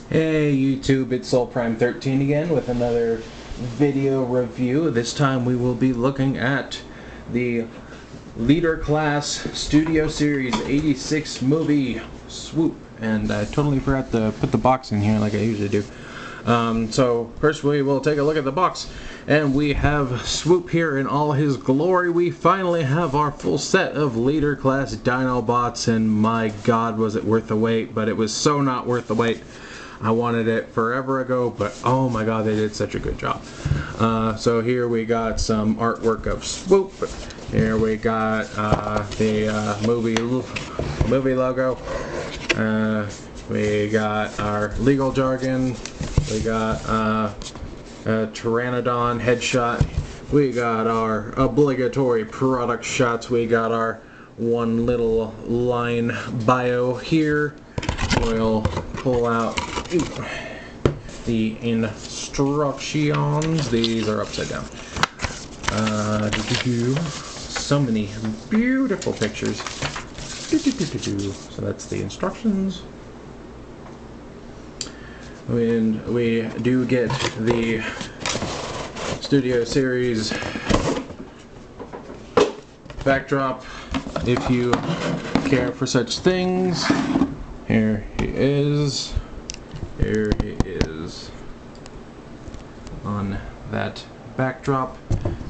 Hey YouTube, it's SoulPrime13 again with another video review. This time we will be looking at the Leader Class Studio Series 86 movie Swoop. And I totally forgot to put the box in here like I usually do. So first we will take a look at the box, and we have Swoop here in all his glory. We finally have our full set of Leader Class Dinobots, and my god was it worth the wait, but it was so not worth the wait. I wanted it forever ago, but oh my god, they did such a good job. So here we got some artwork of Swoop. Here we got the movie logo. We got our legal jargon. We got Pteranodon headshot. We got our obligatory product shots. We got our one little line bio here. We'll pull out the instructions. These are upside down. So many beautiful pictures. So that's the instructions. And we do get the Studio Series backdrop if you care for such things. Here he is. Here he is on that backdrop.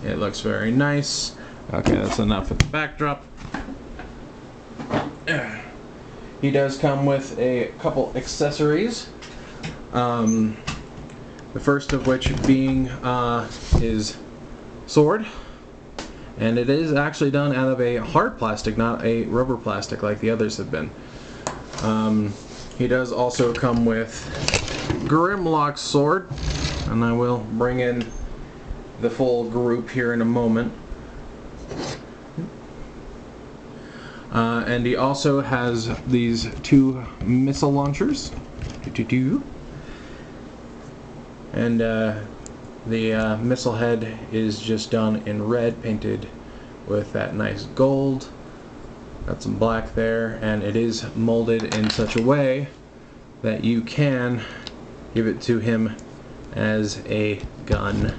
It looks very nice. Okay, that's enough of the backdrop. He does come with a couple accessories. The first of which being his sword. And it is actually done out of a hard plastic, not a rubber plastic like the others have been. He does also come with Grimlock's sword, and I will bring in the full group here in a moment. And he also has these two missile launchers. And the missile head is just done in red, painted with that nice gold. Got some black there, and it is molded in such a way that you can give it to him as a gun.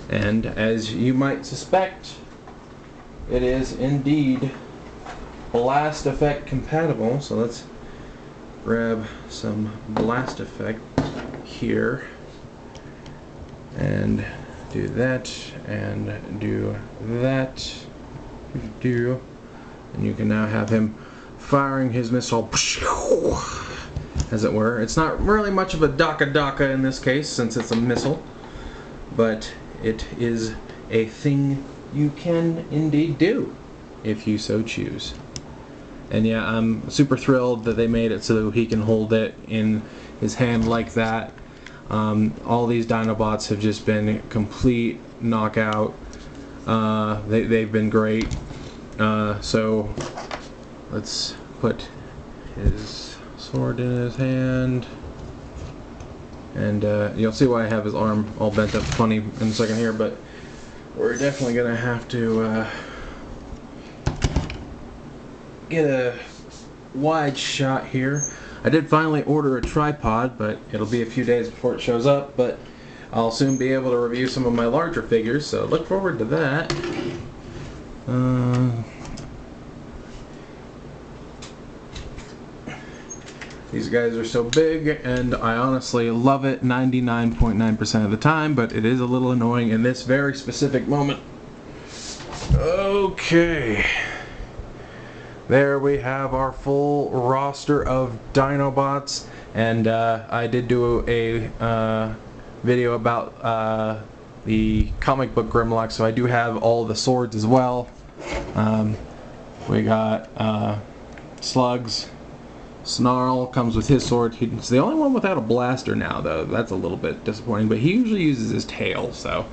And as you might suspect, it is indeed blast effect compatible. So let's grab some blast effect here and do that and do that. And you can now have him firing his missile, as it were. It's not really much of a daka in this case, since it's a missile, but it is a thing you can indeed do, if you so choose. And yeah, I'm super thrilled that they made it so he can hold it in his hand like that. All these Dinobots have just been complete knockout. They've been great. So let's put his sword in his hand, and you'll see why I have his arm all bent up funny in a second here, but we're definitely gonna have to get a wide shot here. I did finally order a tripod, but it'll be a few days before it shows up, but I'll soon be able to review some of my larger figures, so look forward to that. These guys are so big, and I honestly love it 99.9% of the time, but it is a little annoying in this very specific moment. Okay. There we have our full roster of Dinobots, and I did do a video about the comic book Grimlock, so I do have all the swords as well. We got Slugs. Snarl comes with his sword. He's the only one without a blaster now, though. That's a little bit disappointing, but he usually uses his tail. So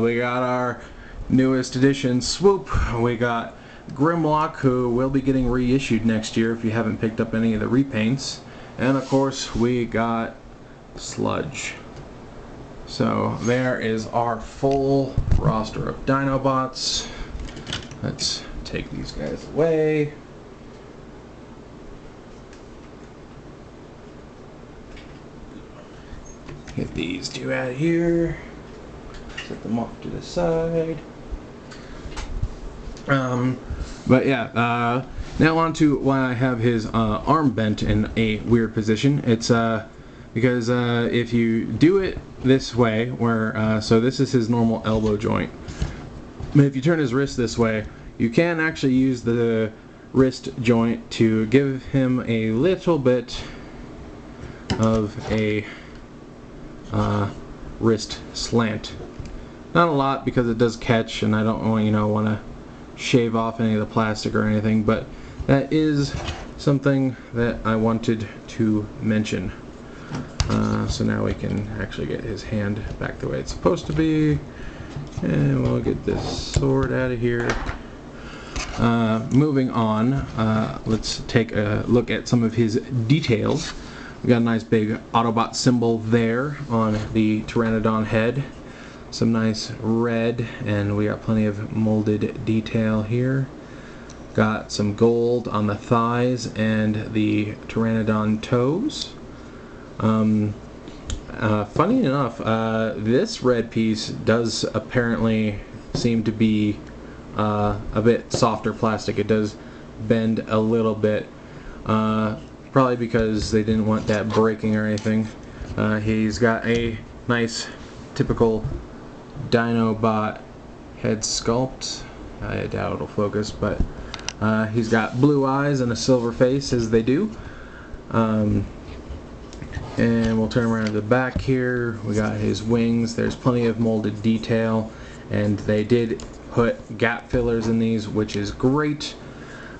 we got our newest edition Swoop. We got Grimlock, who will be getting reissued next year if you haven't picked up any of the repaints. And of course we got Sludge. So there is our full roster of Dinobots. Let's take these guys away. Get these two out of here. Set them off to the side. But yeah, now on to why I have his arm bent in a weird position. It's because if you do it this way, where so this is his normal elbow joint. But if you turn his wrist this way, you can actually use the wrist joint to give him a little bit of a wrist slant. Not a lot, because it does catch, and I don't want to shave off any of the plastic or anything, but that is something that I wanted to mention. So now we can actually get his hand back the way it's supposed to be, and we'll get this sword out of here. Moving on, let's take a look at some of his details. We got a nice big Autobot symbol there on the Pteranodon head. Some nice red, and we got plenty of molded detail here. Got some gold on the thighs and the Pteranodon toes. Funny enough, this red piece does apparently seem to be a bit softer plastic. It does bend a little bit, probably because they didn't want that breaking or anything. He's got a nice typical Dinobot head sculpt. I doubt it'll focus, but he's got blue eyes and a silver face, as they do. And we'll turn around to the back here. We got his wings. There's plenty of molded detail, and they did put gap fillers in these, which is great,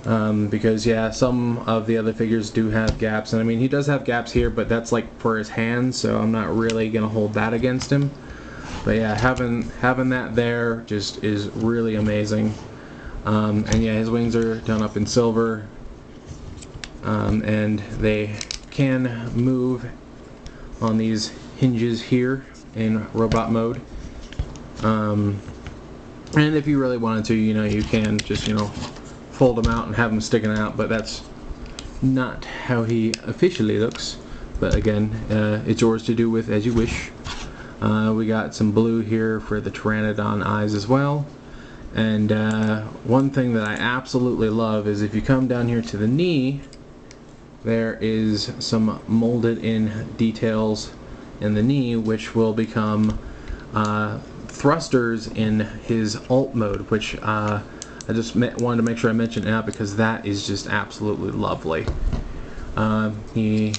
because yeah, some of the other figures do have gaps, and I mean, he does have gaps here, but that's like for his hands, so I'm not really gonna hold that against him. But yeah, having that there just is really amazing. And yeah, his wings are done up in silver, and they can move on these hinges here in robot mode. And if you really wanted to, you can just fold them out and have them sticking out, but that's not how he officially looks. But again, it's yours to do with as you wish. We got some blue here for the Pteranodon eyes as well. And one thing that I absolutely love is if you come down here to the knee, there is some molded in details in the knee, which will become thrusters in his alt mode, which I just wanted to make sure I mentioned now, because that is just absolutely lovely. He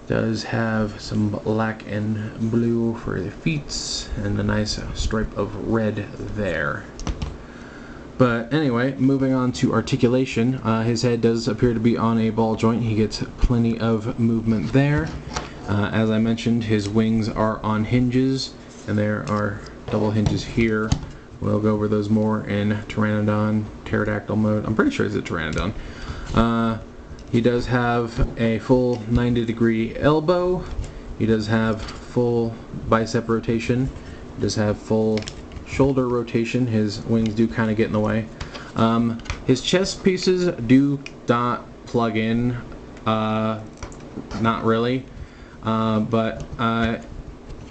does have some black and blue for the feet, and a nice stripe of red there. But anyway, moving on to articulation, his head does appear to be on a ball joint. He gets plenty of movement there. As I mentioned, his wings are on hinges, and there are double hinges here. We'll go over those more in Pteranodon, pterodactyl mode. I'm pretty sure it's a Pteranodon. He does have a full 90-degree elbow. He does have full bicep rotation. He does have full shoulder rotation. His wings do kind of get in the way. His chest pieces do not plug in, not really, but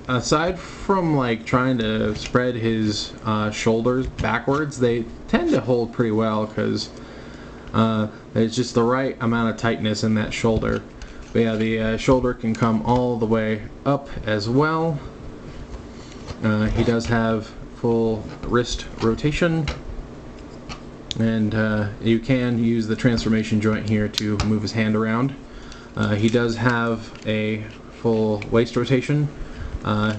aside from like trying to spread his shoulders backwards, they tend to hold pretty well, because there's just the right amount of tightness in that shoulder. But yeah, the shoulder can come all the way up as well. He does have full wrist rotation, and you can use the transformation joint here to move his hand around. He does have a full waist rotation.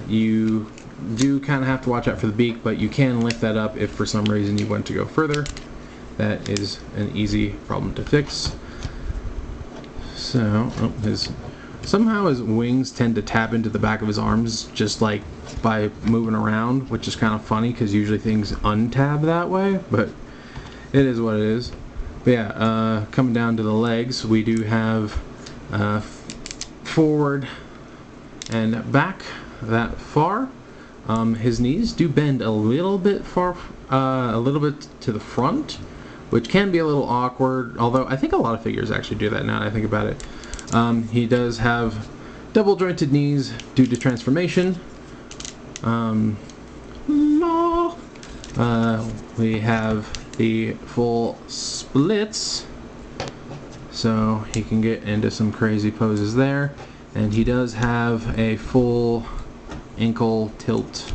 You do kind of have to watch out for the beak, but you can lift that up if for some reason you want to go further. That is an easy problem to fix. So, somehow his wings tend to tap into the back of his arms just like by moving around, which is kind of funny because usually things untab that way, but it is what it is. But yeah, coming down to the legs, we do have forward and back that far. His knees do bend a little bit far, a little bit to the front, which can be a little awkward, although I think a lot of figures actually do that now that I think about it. He does have double jointed knees due to transformation. We have the full splits, so he can get into some crazy poses there. And he does have a full ankle tilt,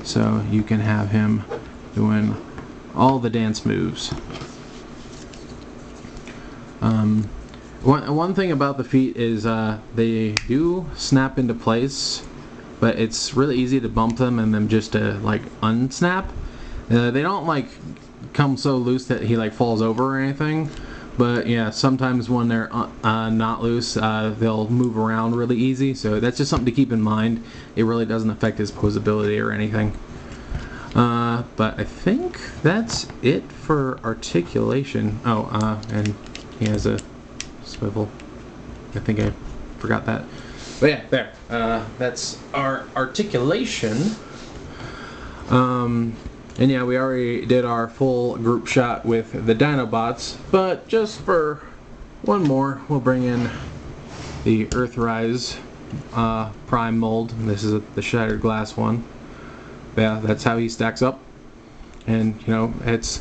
so you can have him doing all the dance moves. One thing about the feet is they do snap into place, but it's really easy to bump them and then just to like unsnap. They don't like come so loose that he like falls over or anything, but yeah, sometimes when they're not loose, they'll move around really easy, so that's just something to keep in mind. It really doesn't affect his posability or anything. But I think that's it for articulation. Oh, and he has a swivel. I think I forgot that. But yeah, there. That's our articulation. And yeah, we already did our full group shot with the Dinobots, but just for one more, we'll bring in the Earthrise Prime mold. This is the shattered glass one. Yeah, that's how he stacks up. And, you know, it's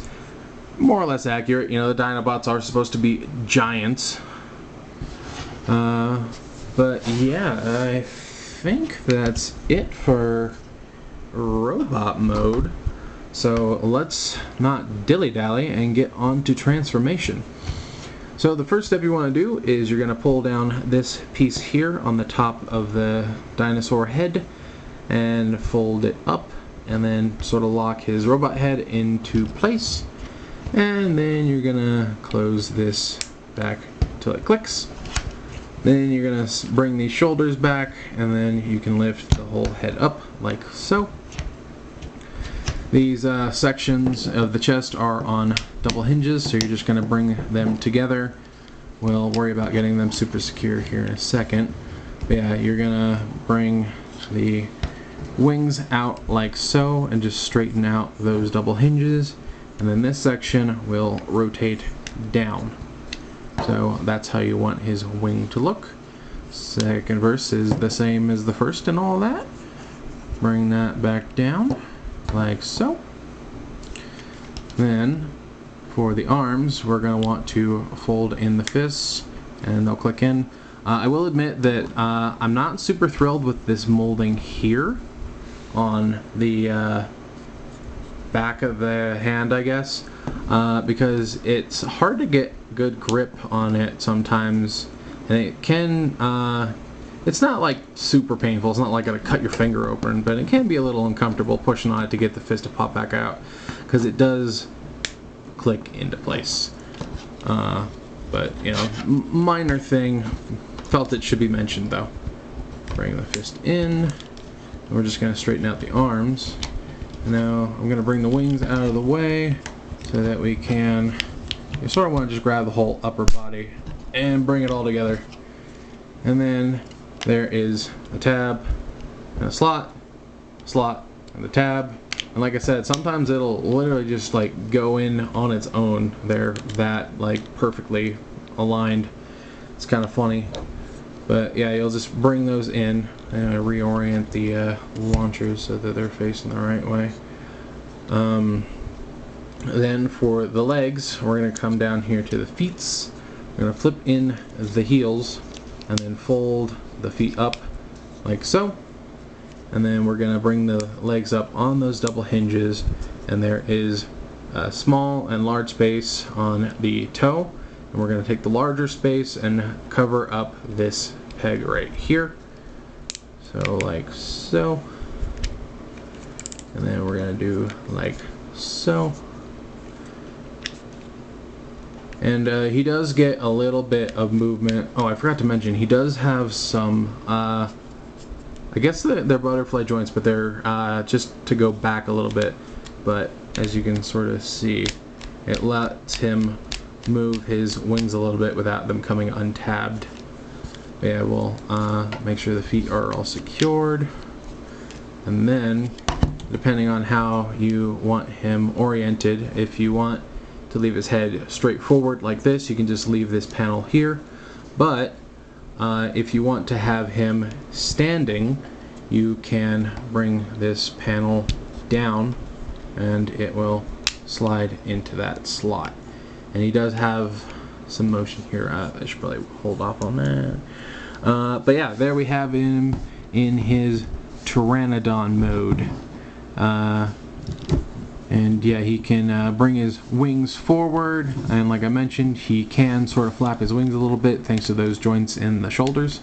more or less accurate. You know, the Dinobots are supposed to be giants. But yeah, I think that's it for robot mode. So let's not dilly-dally and get on to transformation. So the first step you want to do is you're going to pull down this piece here on the top of the dinosaur head and fold it up, and then sort of lock his robot head into place, and then you're gonna close this back till it clicks. Then you're gonna bring these shoulders back, and then you can lift the whole head up like so. These sections of the chest are on double hinges, so you're just gonna bring them together. We'll worry about getting them super secure here in a second. But yeah, you're gonna bring the wings out like so and just straighten out those double hinges, and then this section will rotate down. So that's how you want his wing to look. Second verse is the same as the first and all that. Bring that back down like so. Then for the arms, we're going to want to fold in the fists and they'll click in. I will admit that I'm not super thrilled with this molding here on the back of the hand, I guess, because it's hard to get good grip on it sometimes, and it can it's not like super painful. It's not like gonna cut your finger open, but it can be a little uncomfortable pushing on it to get the fist to pop back out, because it does click into place. But you know, minor thing. Felt it should be mentioned though. Bring the fist in. And we're just going to straighten out the arms. Now I'm going to bring the wings out of the way so that we can, you sort of want to just grab the whole upper body and bring it all together. And then there is a tab and a slot, and the tab. And like I said, sometimes it'll literally just like go in on its own. They're that like perfectly aligned. It's kind of funny. But yeah, you'll just bring those in and reorient the launchers so that they're facing the right way. Then for the legs, we're going to come down here to the feet. We're going to flip in the heels and then fold the feet up like so. And then we're going to bring the legs up on those double hinges, and there is a small and large space on the toe. And we're going to take the larger space and cover up this peg right here. So like so. And then we're going to do like so. And he does get a little bit of movement. Oh, I forgot to mention, he does have some, I guess they're butterfly joints, but they're just to go back a little bit. But as you can sort of see, it lets him move his wings a little bit without them coming untabbed. But yeah, we'll make sure the feet are all secured, and then depending on how you want him oriented, if you want to leave his head straight forward like this, you can just leave this panel here. But if you want to have him standing, you can bring this panel down and it will slide into that slot. And he does have some motion here. I should probably hold off on that. But yeah, there we have him in his Pteranodon mode. And yeah, he can bring his wings forward, and like I mentioned, he can sort of flap his wings a little bit thanks to those joints in the shoulders.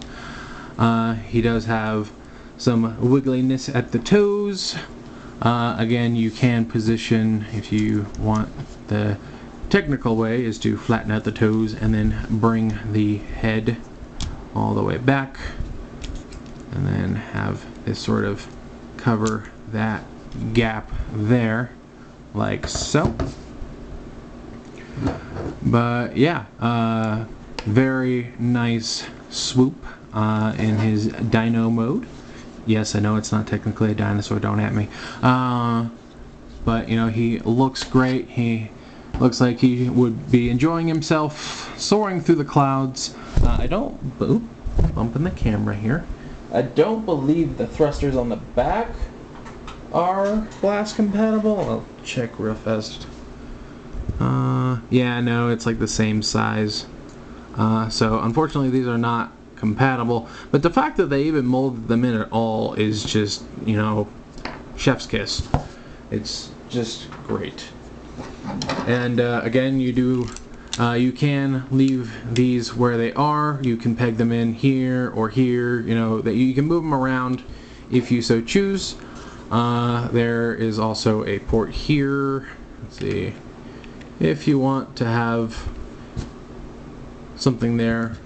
He does have some wiggliness at the toes. Again, you can position, if you want, the technical way is to flatten out the toes and then bring the head all the way back, and then have this sort of cover that gap there, like so. But yeah, very nice swoop in his dino mode. Yes, I know it's not technically a dinosaur, don't at me. But you know, he looks great. He looks like he would be enjoying himself, soaring through the clouds. I don't, oop, bumping the camera here. I don't believe the thrusters on the back are blast compatible. I'll check real fast. Yeah, no, it's like the same size. So unfortunately these are not compatible, but the fact that they even molded them in at all is just, you know, chef's kiss. It's just great. And again, you can leave these where they are. You can peg them in here or here, you know, that you can move them around if you so choose. There is also a port here. Let's see, if you want to have something there,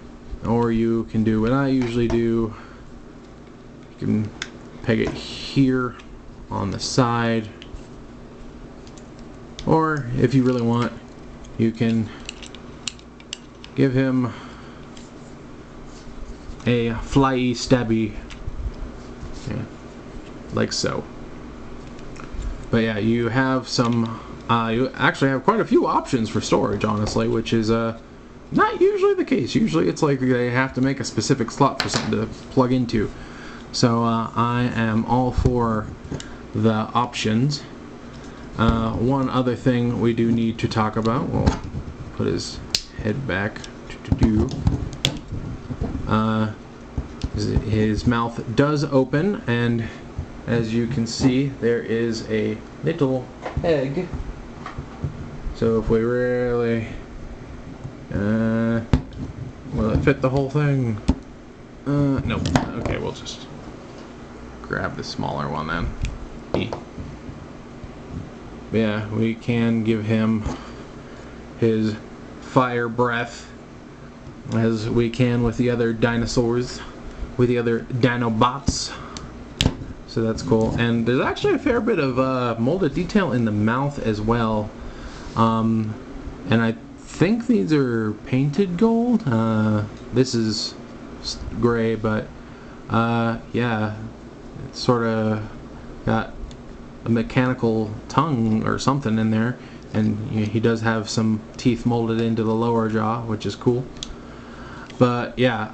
or you can do what I usually do. You can peg it here on the side, or if you really want, you can give him a flyy stabby, yeah, like so. But yeah, you have some, you actually have quite a few options for storage, honestly, which is not usually the case. Usually it's like they have to make a specific slot for something to plug into. So I am all for the options. One other thing we do need to talk about, we'll put his head back, his mouth does open, and as you can see, there is a little egg. So if we really, will it fit the whole thing? No. Okay, we'll just grab the smaller one then. But yeah, we can give him his fire breath, as we can with the other dinosaurs, with the other Dinobots. So that's cool. And there's actually a fair bit of molded detail in the mouth as well. And I think these are painted gold. This is gray, but yeah, it's sort of got a mechanical tongue or something in there, and you know, he does have some teeth molded into the lower jaw, which is cool. But yeah,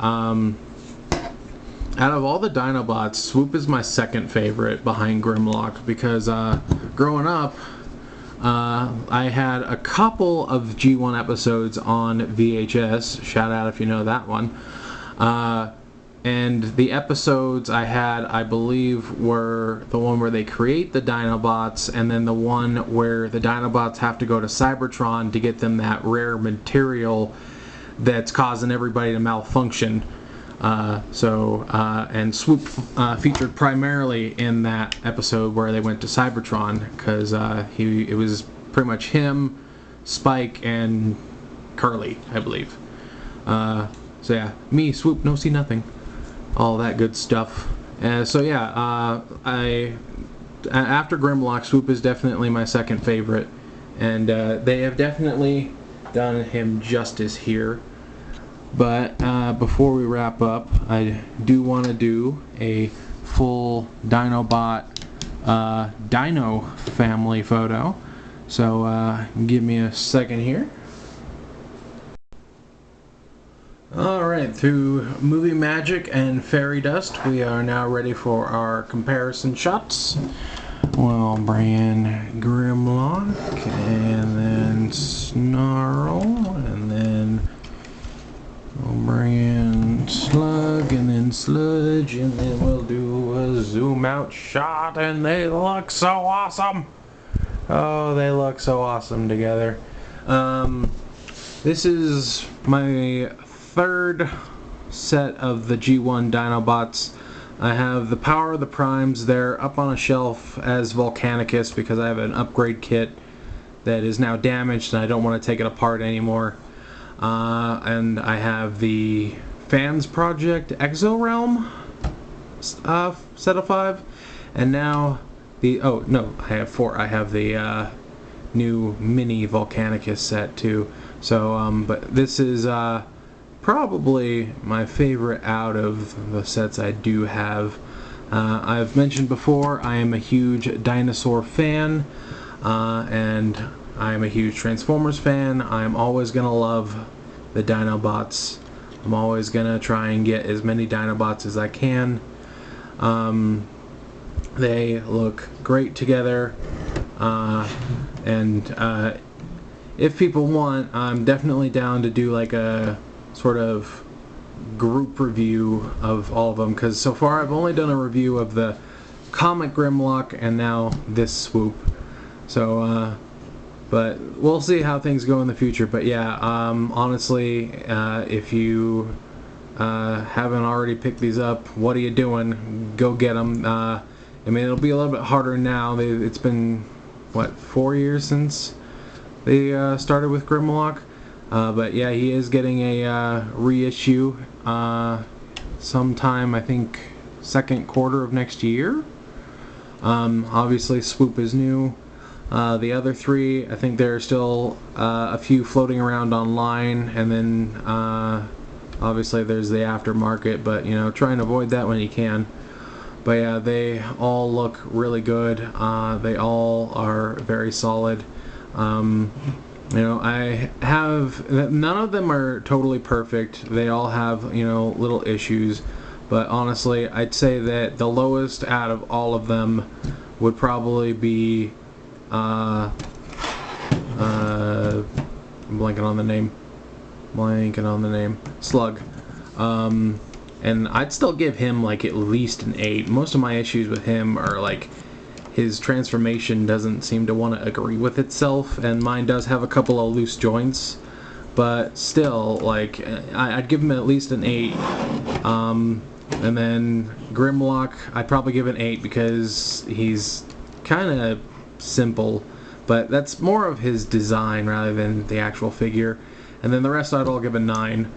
out of all the Dinobots, Swoop is my second favorite behind Grimlock, because growing up, I had a couple of G1 episodes on VHS, shout out if you know that one, and the episodes I had, I believe, were the one where they create the Dinobots, and then the one where the Dinobots have to go to Cybertron to get them that rare material that's causing everybody to malfunction. And Swoop featured primarily in that episode where they went to Cybertron, because it was pretty much him, Spike, and Carly, I believe. So yeah, me, Swoop, no see nothing, all that good stuff. So yeah, after Grimlock, Swoop is definitely my second favorite, and they have definitely done him justice here. But before we wrap up, I do want to do a full Dinobot Dino family photo. So give me a second here. Alright, through movie magic and fairy dust, we are now ready for our comparison shots. We'll bring in Grimlock, and then Snarl, and then we'll bring in Slug, and then Sludge, and then we'll do a zoom out shot, and they look so awesome! Oh, they look so awesome together. This is my third set of the G1 Dinobots. I have the Power of the Primes. They're up on a shelf as Volcanicus because I have an upgrade kit that is now damaged and I don't want to take it apart anymore. And I have the Fans Project Exorealm set of 5. And now the... oh, no, I have 4. I have the new mini Volcanicus set too. So, but this is probably my favorite out of the sets I do have. I've mentioned before I am a huge dinosaur fan, and I am a huge Transformers fan. I'm always gonna love the Dinobots. I'm always gonna try and get as many Dinobots as I can. They look great together, and if people want, I'm definitely down to do like a sort of group review of all of them, because so far I've only done a review of the comic Grimlock and now this swoop. So, but we'll see how things go in the future. But yeah, honestly, if you haven't already picked these up, what are you doing? Go get them. I mean, it'll be a little bit harder now. It's been, what, 4 years since they started with Grimlock? But yeah, he is getting a reissue sometime, I think, second quarter of next year. Obviously, Swoop is new. The other 3, I think there are still a few floating around online, and then obviously there's the aftermarket, but you know, try and avoid that when you can. But yeah, they all look really good. They all are very solid. You know, I have, none of them are totally perfect. They all have, you know, little issues. But honestly, I'd say that the lowest out of all of them would probably be, I'm blanking on the name. Slug. And I'd still give him, like, at least an 8. Most of my issues with him are, like, his transformation doesn't seem to want to agree with itself, and mine does have a couple of loose joints, but still, like, I'd give him at least an 8. And then Grimlock, I'd probably give an 8 because he's kind of simple, but that's more of his design rather than the actual figure. And then the rest I'd all give a 9.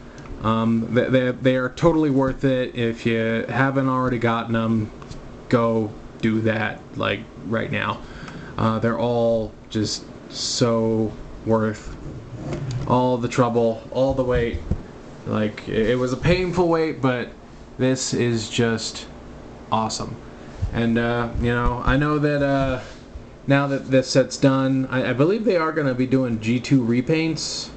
They are totally worth it. If you haven't already gotten them, go do that, like, right now. They're all just so worth all the trouble, all the wait. Like, it was a painful wait, but this is just awesome. And you know, I know that now that this set's done, I believe they are going to be doing G2 repaints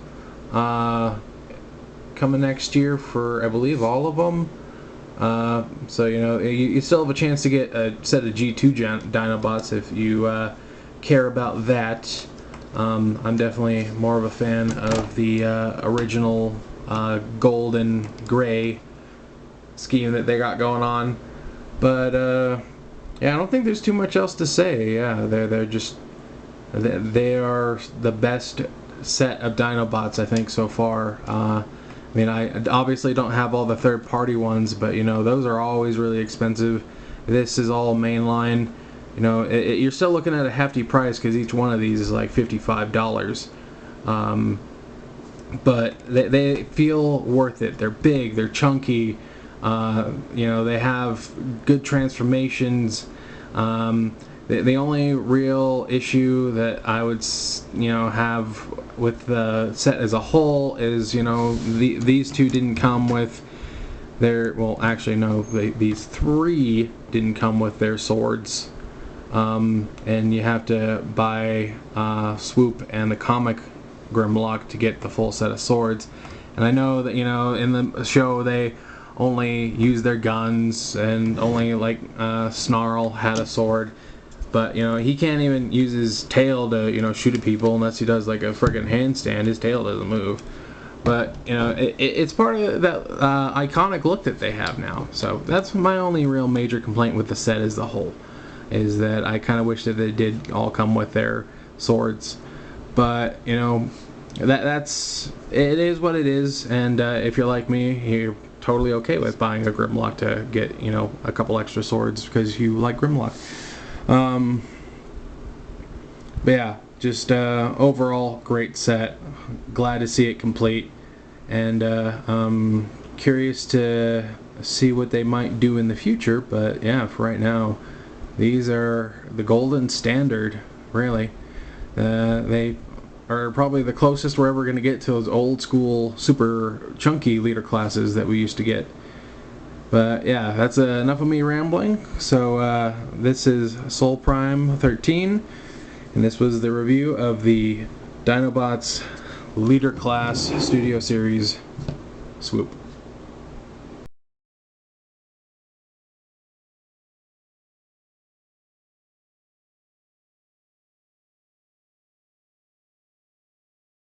coming next year for, I believe, all of them. So, you know, you still have a chance to get a set of G2 Dinobots if you care about that. I'm definitely more of a fan of the original gold and gray scheme that they got going on. But, yeah, I don't think there's too much else to say. Yeah, they are the best set of Dinobots, I think, so far. I mean, I obviously don't have all the third-party ones, but, you know, those are always really expensive. This is all mainline. You know, you're still looking at a hefty price because each one of these is like $55. But they feel worth it. They're big, they're chunky. You know, they have good transformations. The only real issue that I would, you know, have with the set as a whole is, you know, these 2 didn't come with their, well, actually no, these 3 didn't come with their swords, and you have to buy Swoop and the comic Grimlock to get the full set of swords, And I know that, you know, in the show they only use their guns, and only like Snarl had a sword. But, you know, he can't even use his tail to, you know, shoot at people unless he does like a friggin' handstand. His tail doesn't move. But, you know, it's part of that iconic look that they have now. So that's my only real major complaint with the set as a whole, is that I kind of wish that they did all come with their swords. But, you know, it is what it is. And if you're like me, you're totally okay with buying a Grimlock to get, you know, a couple extra swords because you like Grimlock. But yeah, just overall great set. Glad to see it complete, and curious to see what they might do in the future. But yeah, for right now, these are the golden standard, really. They are probably the closest we're ever going to get to those old school super chunky leader classes that we used to get. But yeah, that's enough of me rambling. So this is Soul Prime 13, and this was the review of the Dinobots Leader Class Studio Series Swoop.